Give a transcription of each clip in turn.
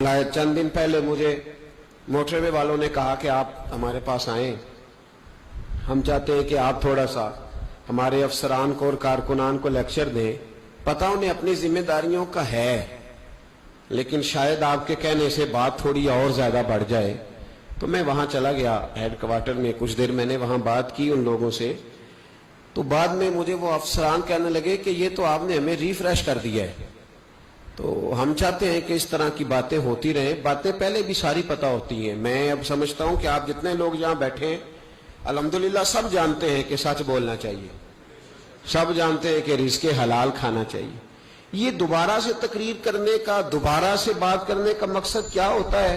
चंद दिन पहले मुझे मोटरवे वालों ने कहा कि आप हमारे पास आएं, हम चाहते हैं कि आप थोड़ा सा हमारे अफसरान को और कारकुनान को लेक्चर दें। पता उन्हें अपनी जिम्मेदारियों का है, लेकिन शायद आपके कहने से बात थोड़ी और ज्यादा बढ़ जाए। तो मैं वहां चला गया हेड क्वार्टर में, कुछ देर मैंने वहां बात की उन लोगों से। तो बाद में मुझे वो अफसरान कहने लगे कि ये तो आपने हमें रिफ्रेश कर दिया है, तो हम चाहते हैं कि इस तरह की बातें होती रहें। बातें पहले भी सारी पता होती हैं। मैं अब समझता हूं कि आप जितने लोग यहां बैठे हैं अल्हम्दुलिल्लाह सब जानते हैं कि सच बोलना चाहिए, सब जानते हैं कि रिज़्क़े हलाल खाना चाहिए। ये दोबारा से तकरीर करने का, दोबारा से बात करने का मकसद क्या होता है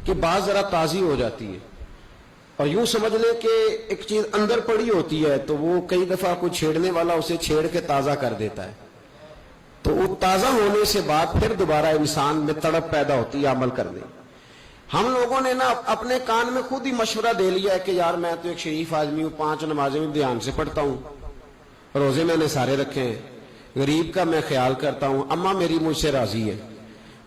कि बात जरा ताज़ी हो जाती है और यूं समझ लें कि एक चीज अंदर पड़ी होती है तो वो कई दफा कोई छेड़ने वाला उसे छेड़ के ताज़ा कर देता है, तो वो ताज़ा होने से बाद फिर दोबारा इंसान में तड़प पैदा होती है अमल करने। हम लोगों ने ना अपने कान में खुद ही मशवरा दे लिया है कि यार मैं तो एक शरीफ आदमी हूं, 5 नमाजें भी ध्यान से पढ़ता हूं, रोजे मैंने सारे रखे हैं, गरीब का मैं ख्याल करता हूं, अम्मा मेरी मुझसे राजी है,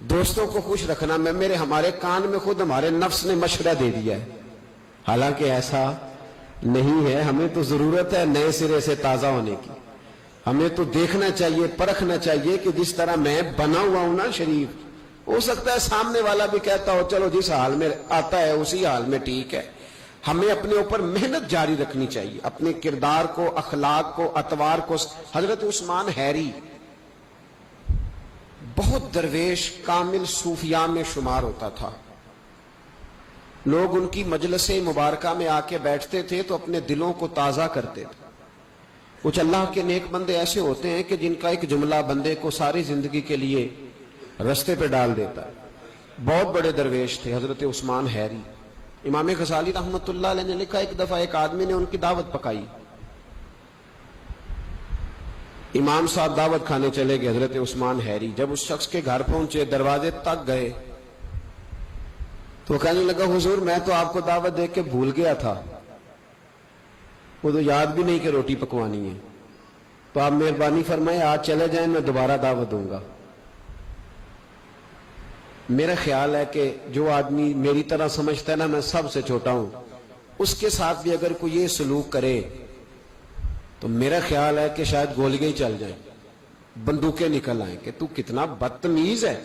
दोस्तों को खुश रखना मैं, मेरे हमारे कान में खुद हमारे नफ्स ने मशवरा दे दिया है। हालांकि ऐसा नहीं है। हमें तो जरूरत है नए सिरे से ताज़ा होने की। हमें तो देखना चाहिए, परखना चाहिए कि जिस तरह मैं बना हुआ हूं ना शरीफ, हो सकता है सामने वाला भी कहता हो चलो जिस हाल में आता है उसी हाल में ठीक है। हमें अपने ऊपर मेहनत जारी रखनी चाहिए, अपने किरदार को, अखलाक को, अतवार को। हजरत उस्मान हैरी बहुत दरवेश कामिल सूफिया में शुमार होता था। लोग उनकी मजलिसे मुबारका में आके बैठते थे तो अपने दिलों को ताज़ा करते थे। कुछ अल्लाह के नेक बंदे ऐसे होते हैं कि जिनका एक जुमला बंदे को सारी जिंदगी के लिए रास्ते पे डाल देता है। बहुत बड़े दरवेश थे हजरत उस्मान हैरी। इमाम गजाली रहमतुल्लाह अलैह ने लिखा, एक दफा एक आदमी ने उनकी दावत पकाई। इमाम साहब दावत खाने चले गए, हजरत उस्मान हैरी जब उस शख्स के घर पहुंचे, दरवाजे तक गए तो कहने लगा, हुजूर मैं तो आपको दावत दे के भूल गया था, वो तो याद भी नहीं कि रोटी पकवानी है, तो आप मेहरबानी फरमाए आज चले जाएं, मैं दोबारा दावत दूंगा। मेरा ख्याल है कि जो आदमी मेरी तरह समझता है ना मैं सबसे छोटा हूं, उसके साथ भी अगर कोई ये सलूक करे तो मेरा ख्याल है कि शायद गोलियां ही चल जाएं, बंदूकें निकल आए कि तू कितना बदतमीज है,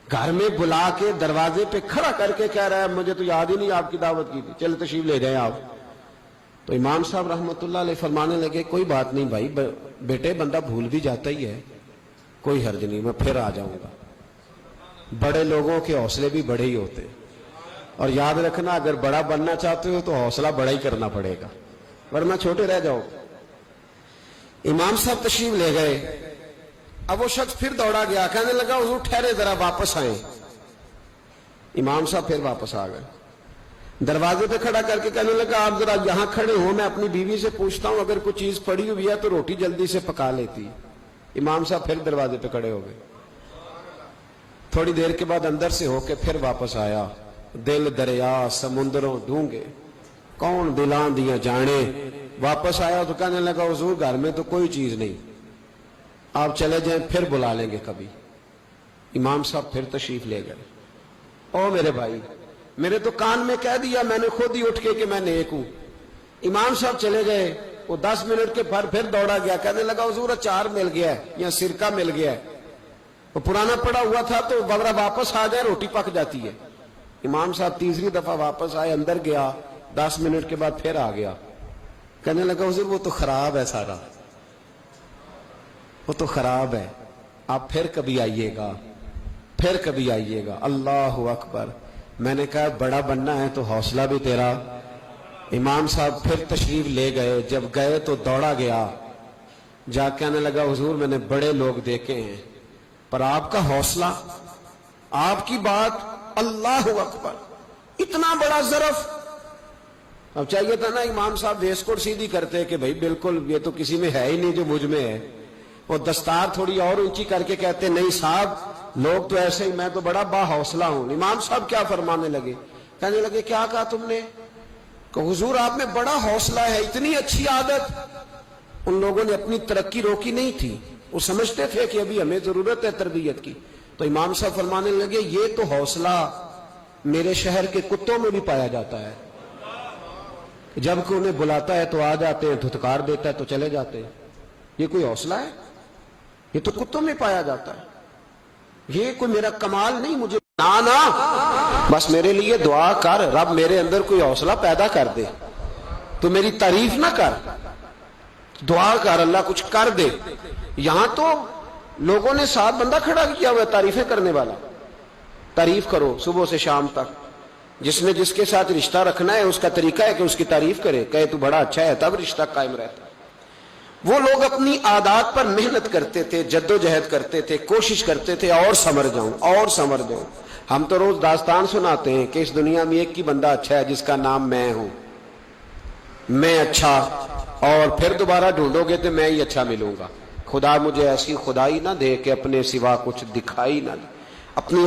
घर में बुला के दरवाजे पे खड़ा करके कह रहा है मुझे तो याद ही नहीं आपकी दावत की थी, चल तशरीफ ले जाए आप। तो इमाम साहब रहमतुल्लाह अलैह फरमाने लगे, कोई बात नहीं भाई बेटे, बंदा भूल भी जाता ही है, कोई हर्ज नहीं, मैं फिर आ जाऊंगा। बड़े लोगों के हौसले भी बड़े ही होते हैं, और याद रखना अगर बड़ा बनना चाहते हो तो हौसला बड़ा ही करना पड़ेगा, वरना छोटे रह जाओ। इमाम साहब तशरीफ ले गए। अब वो शख्स फिर दौड़ा गया, कहने लगा हुजूर ठहरे जरा, वापस आए। इमाम साहब फिर वापस आ गए, दरवाजे पे खड़ा करके कहने लगा आप जरा यहां खड़े हो, मैं अपनी बीवी से पूछता हूं अगर कुछ चीज पड़ी हुई है तो रोटी जल्दी से पका लेती। इमाम साहब फिर दरवाजे पे खड़े हो गए। थोड़ी देर के बाद अंदर से होके फिर वापस आया। दिल दरिया समुद्रों ढूंगे कौन दिलां दिया जाने। वापस आया तो कहने लगा हुजूर घर में तो कोई चीज नहीं, आप चले जाएं, फिर बुला लेंगे कभी। इमाम साहब फिर तशरीफ ले गए। ओ मेरे भाई, मेरे तो कान में कह दिया मैंने खुद ही उठ के कि मैं नेक हूं। इमाम साहब चले गए। वो 10 मिनट के बाद फिर दौड़ा गया, कहने लगा हुजूर अचार मिल गया है या सिरका मिल गया है, वो पुराना पड़ा हुआ था तो बगरा वापस आ जाए रोटी पक जाती है। इमाम साहब तीसरी दफा वापस आए, अंदर गया, 10 मिनट के बाद फिर आ गया, कहने लगा हुजूर वो तो खराब है सारा, वो तो खराब है, आप फिर कभी आइएगा, फिर कभी आइएगा। अल्लाह अकबर। मैंने कहा बड़ा बनना है तो हौसला भी तेरा। इमाम साहब फिर तशरीफ ले गए। जब गए तो दौड़ा गया, जा कहने लगा हुजूर मैंने बड़े लोग देखे हैं पर आपका हौसला, आपकी बात, अल्लाह अकबर, इतना बड़ा ज़रफ। अब चाहिए था ना इमाम साहब वेस्कोट सीधी करते कि भाई बिल्कुल ये तो किसी में है ही नहीं जो मुझ में है। वो दस्तार थोड़ी और ऊंची करके कहते नहीं साहब लोग तो ऐसे ही, मैं तो बड़ा बाहौसला हूं। इमाम साहब क्या फरमाने लगे, कहने लगे क्या कहा तुमने? कि हुजूर आप में बड़ा हौसला है, इतनी अच्छी आदत। उन लोगों ने अपनी तरक्की रोकी नहीं थी, वो समझते थे कि अभी हमें जरूरत है तरबियत की। تو امام صاحب فرمانے لگے یہ تو حوصلہ میرے شہر کے کتوں میں بھی پایا جاتا ہے، جب کہ انہیں بلاتا ہے تو آ جاتے ہیں، دھتکار دیتا ہے تو چلے جاتے ہیں. یہ کوئی حوصلہ ہے؟ یہ تو کتوں میں پایا جاتا ہے. یہ کوئی میرا کمال نہیں، مجھے نا بس میرے لیے دعا کر، رب میرے اندر کوئی حوصلہ پیدا کر دے. تو میری تعریف نہ کر، دعا کر اللہ کچھ کر دے. یہاں تو لوگوں نے 7 بندہ کھڑا کیا ہوا ہے تعریفیں کرنے والا. تعریف کرو صبح سے شام تک. جس نے جس کے ساتھ رشتہ رکھنا ہے اس کا طریقہ ہے کہ اس کی تعریف کرے، کہے تو بڑا اچھا ہے، تب رشتہ قائم رہتا ہے. وہ لوگ اپنی عادات پر محنت کرتے تھے، جدوجہد کرتے تھے، کوشش کرتے تھے اور سنور جاؤں اور سنور جاؤں. ہم تو روز داستان سناتے ہیں کہ اس دنیا میں ایک ہی بندہ اچھا ہے جس کا نام میں ہوں. میں اچھا، اور پھر دوبارہ ڈھونڈو گے تو میں ہی اچھا ملوں گا. خدا مجھے ایسی خدائی نہ دے کہ اپنے سوا کچھ دکھائی نہ دے. اپنی